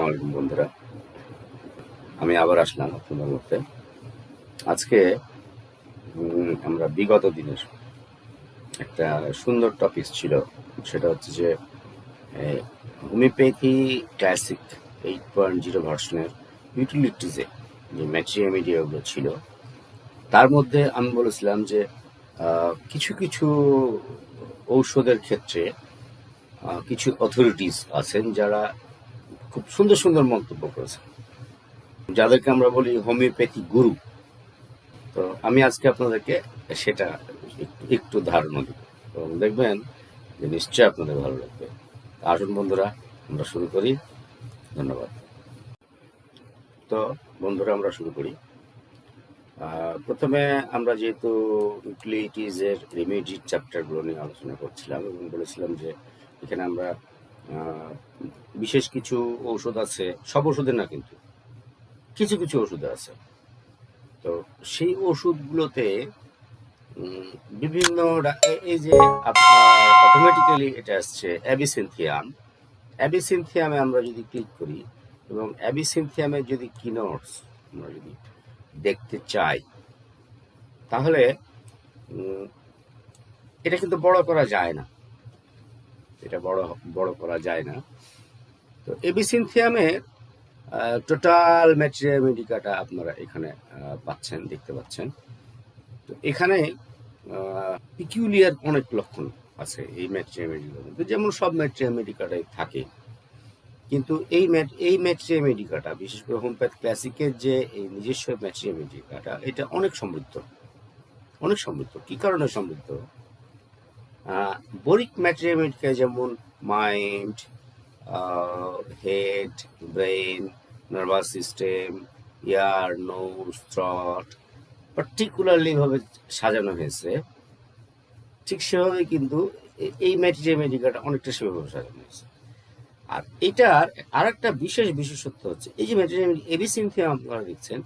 আসসালামু আলাইকুম বন্ধুরা, আমি আবার আসলাম আপনাদের মধ্যে। আজকে আমরা বিগত দিনের একটা সুন্দর টপিক ছিল, সেটা হচ্ছে যে হোমিওপ্যাথি ক্লাসিক 8.0 ভার্সনের ইউটিলিটিসে যে ম্যাট্রিয়ামিডিয়াগুলো ছিল, তার মধ্যে আমি বলেছিলাম যে কিছু কিছু ঔষধের ক্ষেত্রে কিছু অথরিটিস আছেন যারা খুব সুন্দর সুন্দর মন্তব্য করেছেন, যাদেরকে আমরা বলি হোমিওপ্যাথি গুরু। তো আমি আজকে আপনাদেরকে সেটা একটু ধারণা দিব এবং দেখবেন যে নিশ্চয়ই আপনাদের ভালো লাগবে। আসুন বন্ধুরা, আমরা শুরু করি। ধন্যবাদ। তো বন্ধুরা, আমরা শুরু করি। প্রথমে আমরা যেহেতু ইউটিলিটিজের রেমেডি চ্যাপ্টারগুলো নিয়ে আলোচনা করছিলাম এবং বলেছিলাম যে এখানে আমরা বিশেষ কিছু ঔষধ আছে, সব ওষুধের না কিন্তু কিছু কিছু ওষুধ আছে। তো সেই ওষুধগুলোতে বিভিন্ন এই যে অটোমেটিক্যালি এটা আসছে অ্যাবিসিনথিয়ামে আমরা যদি ক্লিক করি এবং অ্যাবিসিনথিয়ামের যদি কিনোটস আমরা যদি দেখতে চাই, তাহলে এটা কিন্তু বড় করা যায় না, এটা বড় করা যায় না। তো অ্যাবিসিনথিয়ামের টোটাল ম্যাটেরিয়া মেডিকাটা আপনারা এখানে দেখতে পাচ্ছেন। তো এখানে পিকিউলিয়ার অনেক লক্ষণ আছে এই ম্যাট্রিয়া মেডিকার মধ্যে, যেমন সব ম্যাট্রিয়া মেডিকাটাই থাকে, কিন্তু এই ম্যাট্রিয়া মেডিকাটা বিশেষ করে হোমিওপ্যাথ ক্লাসিকের যে এই নিজস্ব ম্যাট্রিয়া মেডিকাটা, এটা অনেক সমৃদ্ধ, অনেক সমৃদ্ধ। কি কারণে সমৃদ্ধ? বরিক ম্যাট্রিয়া মেডিকায় যেমন mind, head, brain, nervous system, ear, nose, throat particularly ভাবে সাজানো হয়েছে, ঠিক সেভাবে কিন্তু এই ম্যাট্রিয়া মেডিকাটা অনেকটা সেভাবে সাজানো হয়েছে। আর এটার আর একটা বিশেষত্ব হচ্ছে এই যে ম্যাট্রিয়া এবিসিনথিয়াম আপনারা দেখছেন,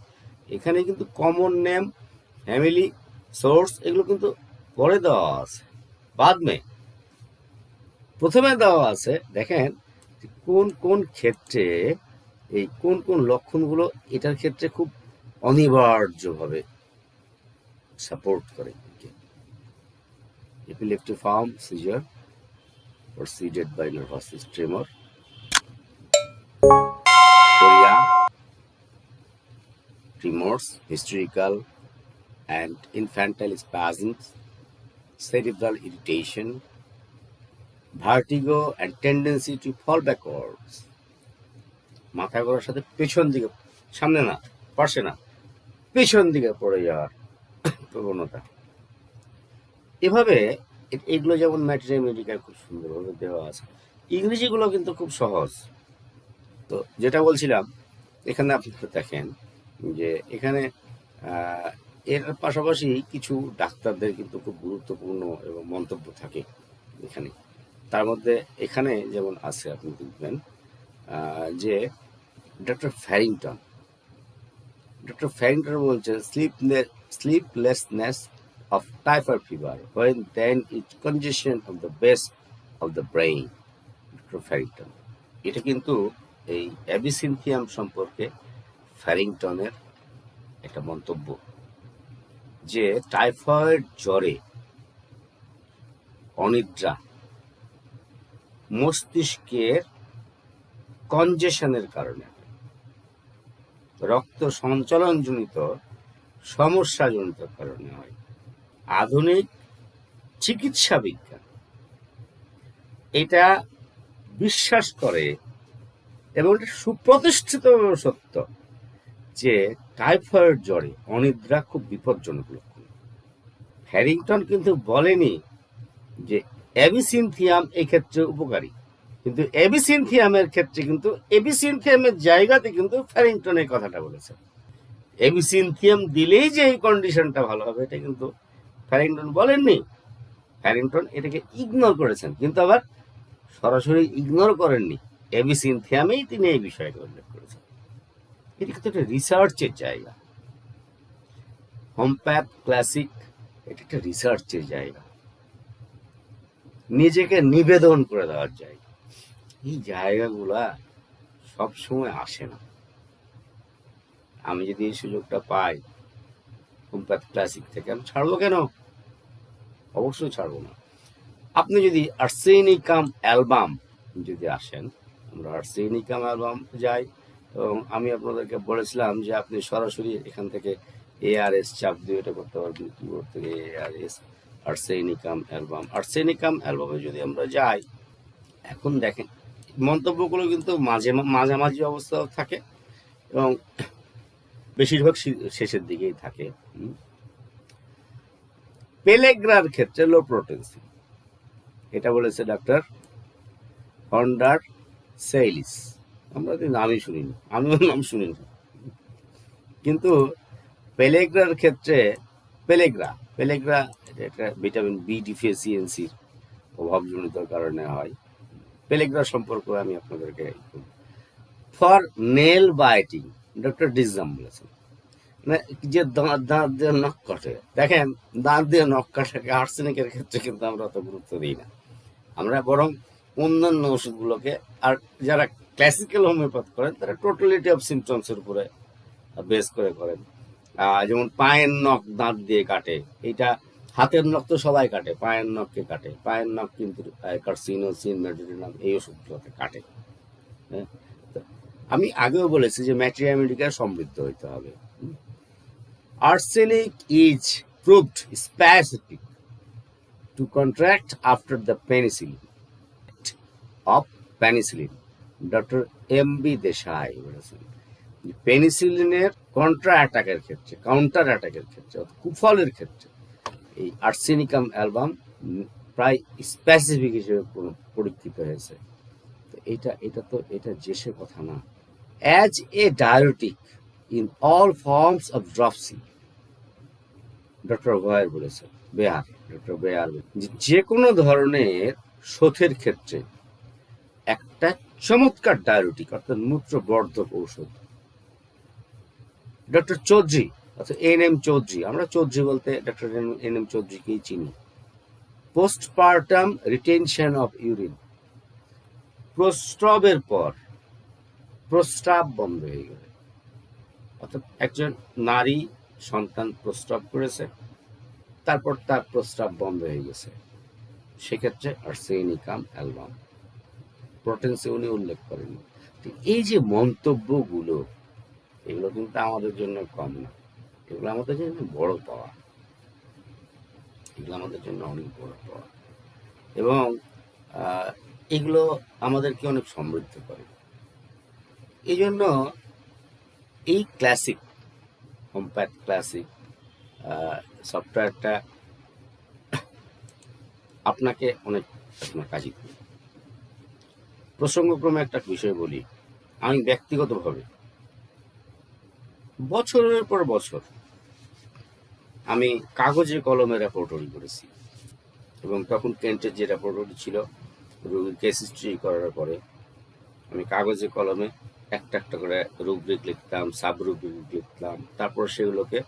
এখানে কিন্তু কমন নেম, ফ্যামিলি, সোর্স এগুলো কিন্তু পরে দেওয়া আছে, বাদ মে প্রথমে দেওয়া আছে। দেখেন কোন কোন ক্ষেত্রে এই কোন কোন লক্ষণগুলো এটার ক্ষেত্রে খুব অনিবার্যভাবে সাপোর্ট করে। Epileptiform seizure preceded by nervous tremor, chorea, tremors, hysterical and infantile spasms, cerebral irritation, vertigo and tendency to fall backwards. মাথা ঘোরার সাথে পেছন দিকে, সামনে না, পাশে না, পেছন দিকে পড়ে যাওয়ার প্রবণতা। এভাবে এগুলো যেমন ম্যাটেরিয়াল মেডিকায় খুব সুন্দরভাবে দেওয়া আছে। ইংরেজিগুলো কিন্তু খুব সহজ। তো যেটা বলছিলাম, এখানে আপনি দেখেন যে এখানে এর পাশাপাশি কিছু ডাক্তারদের কিন্তু খুব গুরুত্বপূর্ণ এবং মন্তব্য থাকে এখানে। তার মধ্যে এখানে যেমন আছে, আপনি দেখবেন যে ডক্টর ফ্যারিংটন বলছেন sleeplessness of typhoid fever when then it's congestion of the base of the brain. Doctor Farrington, এটা কিন্তু এই অ্যাবিসিনথিয়াম সম্পর্কে ফ্যারিংটনের একটা মন্তব্য, যে টাইফয়েড জ্বরে অনিদ্রা মস্তিষ্কের কনজেশনের কারণে, রক্ত সঞ্চালনজনিত সমস্যাজনিত কারণে হয়। আধুনিক চিকিৎসা বিজ্ঞান এটা বিশ্বাস করে এবং এটা সুপ্রতিষ্ঠিত সত্য যে টাইফয়েড জ্বরে অনিদ্রা খুব বিপজ্জনক লক্ষণ। হ্যারিংটন কিন্তু বলেনি যে অ্যাবিসিনথিয়াম এই ক্ষেত্রে উপকারী, কিন্তু অ্যাবিসিনথিয়ামের ক্ষেত্রে কিন্তু অ্যাবিসিনথিয়ামের জায়গাতে কিন্তু ফ্যারিংটন এই কথাটা বলেছেন। অ্যাবিসিনথিয়াম দিলেই যে এই কন্ডিশনটা ভালো হবে এটা কিন্তু ফ্যারিংটন বলেননি। ফ্যারিংটন এটাকে ইগনোর করেছেন, কিন্তু আবার সরাসরি ইগনোর করেননি, অ্যাবিসিনথিয়ামেই তিনি এই বিষয়টা উল্লেখ করেছেন। এটা কিন্তু একটা রিসার্চের জায়গা। হোমিওপ্যাথ ক্লাসিক এটা একটা রিসার্চের জায়গা, নিজেকে নিবেদন করে দেওয়ার জায়গা। এই জায়গাগুলা সব সময় আসে না। আমি যদি এই সুযোগটা পাই হোমিওপ্যাথ ক্লাসিক থেকে, আমি ছাড়বো কেন? অবশ্যই ছাড়বো না। আপনি যদি আর্সেনিকাম অ্যালবাম যদি আসেন, আমরা আর্সেনিকাম অ্যালবাম যাই, এবং আমি আপনাদেরকে বলেছিলাম যে আপনি সরাসরি এখান থেকে ARS চাপ দিয়ে এটা করতে পারবেন, কিবোর্ড থেকে ARS আর্সেনিকাম অ্যালবামে যদি আমরা যাই, এখন দেখেন মন্তব্যগুলো কিন্তু মাঝামাঝি অবস্থাও থাকে এবং বেশিরভাগ শেষের দিকেই থাকে। পেলেগ্রার ক্ষেত্রে লো প্রোটেন্সি, এটা বলেছে ডাক্তার হন্ডার সেইলিস। আমরা তো নামই শুনিনি, আমিও নাম শুনিনি, কিন্তু পেলেগ্রার ক্ষেত্রে পেলেগ্রা এটা ভিটামিন বি ডিফিসিয়েন্সির অভাবজনিত কারণে হয়। পেলেগ্রা সম্পর্কে আমি আপনাদেরকে ফর নেল বাইটিং ডক্টর ডিজাম বলেছেন, মানে যে দাঁত দিয়ে নখ কাটে, দেখেন দাঁত দিয়ে নখ কাটাকে আর্সেনিকের ক্ষেত্রে কিন্তু আমরা অত গুরুত্ব দিই না, আমরা বরং অন্যান্য ওষুধগুলোকে, আর যারা ক্লাসিক্যাল হোমিওপ্যাথ করেন তারা টোটালিটি অফ সিমটমসের উপরে বেস করে করেন। যেমন পায়ের নখ দাঁত দিয়ে কাটে, এইটা হাতের নখ তো সবাই কাটে, পায়ের নখকে কাটে, পায়ের নখ কিন্তু কার্সিনোসিন মেডিটেনাম এই ওষুধগুলোকে কাটে। হ্যাঁ, আমি আগেও বলেছি যে ম্যাট্রিয়ামেডিকা সমৃদ্ধ হইতে হবে। Arsenic is proved specific to contract after the penicillin of penicillin, doctor MB Desai বলেছেন। পেনিসিলিনের কাউন্টার অ্যাটাকের ক্ষেত্রে কুফলের ক্ষেত্রে এই আর্সেনিকাম অ্যালবাম প্রায় স্পেসিফিক হিসেবে পরীক্ষিত হয়েছে। তো এটা জেসের কথা না। As a diuretic in all forms of dropsy, doctor Bayer যে কোনো ধরনের শোথের ক্ষেত্রে একটা চমৎকার ডায়োটিক অর্থাৎ মূত্রবর্ধক ঔষধ। ডক্টর চৌধুরী অর্থাৎ NM চৌধুরী, আমরা চৌধুরী বলতে ডক্টর NM চৌধুরীকেই চিনি। পোস্টপার্টাম রিটেনশন অফ ইউরিন, প্রস্রাবের পর প্রস্রাব বন্ধ হয়ে গেলে, অর্থাৎ একজন নারী সন্তান প্রস্রাব করেছে, তারপর তার প্রস্রাব বন্ধ হয়ে গেছে, সেক্ষেত্রে আর্সেনিকাম অ্যালবাম। প্রোটেন্সি উনি উল্লেখ করেনি। এই যে মন্তব্যগুলো, এগুলো কিন্তু আমাদের জন্য কম না, এগুলো আমাদের জন্য বড় পাওয়া, এগুলো আমাদের জন্য অনেক বড় পাওয়া, এবং এগুলো আমাদেরকে অনেক সমৃদ্ধ করে। এই জন্য এই ক্লাসিক হোমিওপ্যাথ ক্লাসিক সফটওয়্যারটা আপনাকে অনেক আপনার কাজে দেবে। প্রসঙ্গক্রমে একটা বিষয় বলি, আমি ব্যক্তিগতভাবে বছরের পর বছর আমি কাগজে কলমে রেপোর্টরি করেছি, এবং তখন কেন্টের যে রেপোর্টরি ছিল, রোগীর কেস হিস্ট্রি করার পরে আমি কাগজে কলমে একটা একটা করে রুব্রিক লিখতাম, সাব রুব্রিক লিখতাম, তারপর সেগুলোকে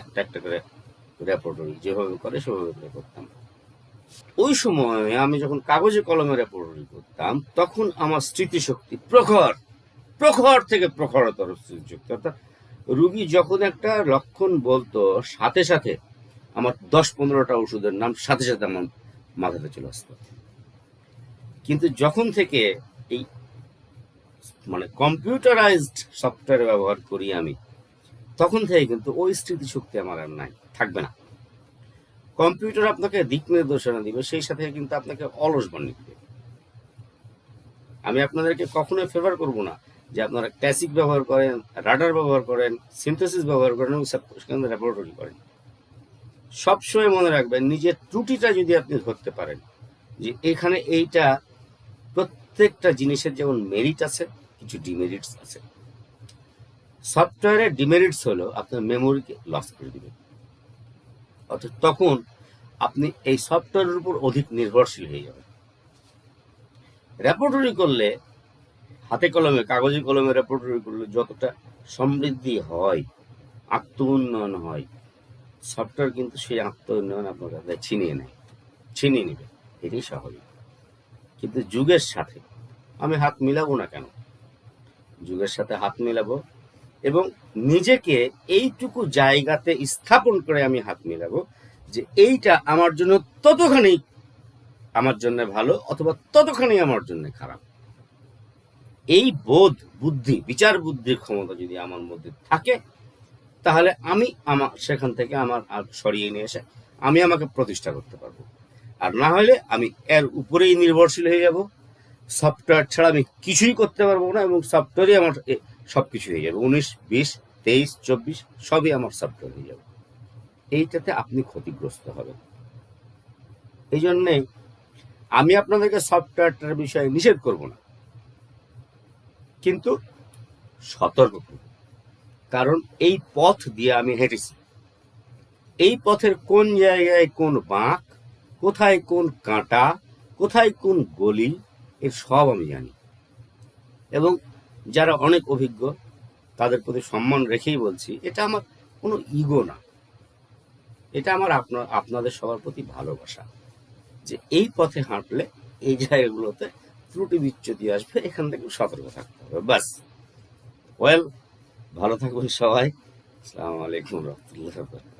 একটা একটা করে রেপোর্টরি যেভাবে করে সেভাবে করতাম। ওই সময় আমি যখন কাগজে কলমে রেপোর্টরি করতাম, তখন আমার স্মৃতিশক্তি প্রখর থেকে প্রখরতর স্মৃতিশক্তি, অর্থাৎ রুগী যখন একটা লক্ষণ বলতো, সাথে সাথে আমার 10-15টা ওষুধের নাম সাথে সাথে আমার মাথাতে চলে আসতো। কিন্তু যখন থেকে এই মানে কম্পিউটারাইজড সফটওয়্যার ব্যবহার করি আমি, তখন থেকে কিন্তু ওই স্মৃতিশক্তি আমার আর নাই, থাকবে না। কম্পিউটার আপনাকে দিক নির্দেশনা দিবে, সেই সাথে কিন্তু আপনাকে অলস বানিয়ে দিবে। আমি আপনাদেরকে কখনোই ফেভার করব না যে আপনারা ক্লাসিক ব্যবহার করেন, রাডার ব্যবহার করেন, সিনথেসিস ব্যবহার করেন এবং সেখানে রেপোর্টরি করেন। সবসময় মনে রাখবেন, নিজের ত্রুটিটা যদি আপনি ধরতে পারেন যে এখানে এইটা, প্রত্যেকটা জিনিসের যেমন মেরিট আছে, কিছু ডিমেরিটস আছে। সফটওয়্যারের ডিমেরিটস হলো আপনার মেমোরিকে লস করে দিবে, অর্থাৎ তখন আপনি এই সফটওয়্যারের উপর অধিক নির্ভরশীল হয়ে যাবেন। রেপোর্টরি করলে, হাতে কলমে কাগজে কলমে রেপোর্টরি করলে যতটা সমৃদ্ধি হয়, আত্ম উন্নয়ন হয়, সফটওয়্যার কিন্তু সেই আত্ম উন্নয়ন আপনার কাছে ছিনিয়ে নেবে, এটাই স্বাভাবিক। কিন্তু যুগের সাথে আমি হাত মিলাবো না কেন, যুগের সাথে হাত মিলাবো এবং নিজেকে এইটুকু জায়গাতে স্থাপন করে আমি হাত মিলাবো যে এইটা আমার জন্য ততখানি আমার জন্য ভালো অথবা ততখানি আমার জন্য খারাপ। এই বোধ বুদ্ধি বিচার বুদ্ধির ক্ষমতা যদি আমার মধ্যে থাকে তাহলে আমি আমার সেখান থেকে আমার সরিয়ে নিয়ে এসে আমি আমাকে প্রতিষ্ঠা করতে পারবো। আর না হলে আমি এর উপরেই নির্ভরশীল হয়ে যাব, সফটওয়্যার ছাড়া আমি কিছুই করতে পারবো না এবং সফটওয়্যারই আমার সব কিছু হয়ে যাবে। 19, 20, 23, 24 সবই আমার সফটওয়্যার হয়ে যাবে। এইটাতে আপনি ক্ষতিগ্রস্ত হবেন। এই জন্যে আমি আপনাদেরকে সফটওয়্যারটার বিষয়ে নিষেধ করব না, কিন্তু সতর্ক করব। কারণ এই পথ দিয়ে আমি হেঁটেছি, এই পথের কোন জায়গায় কোন বাঁক, কোথায় কোন কাঁটা, কোথায় কোন গলি, এর সব আমি জানি। এবং যারা অনেক অভিজ্ঞ তাদের প্রতি সম্মান রেখেই বলছি, এটা আমার কোনো ইগো না, এটা আমার আপনাদের সবার প্রতি ভালোবাসা যে এই পথে হাঁটলে এই জায়গাগুলোতে ত্রুটি বিচ্যুতি আসবে, এখান থেকে সতর্ক থাকতে হবে। বাস। ওয়েল, ভালো থাকবেন সবাই। আসসালামু আলাইকুম রহমতুল্লাহ।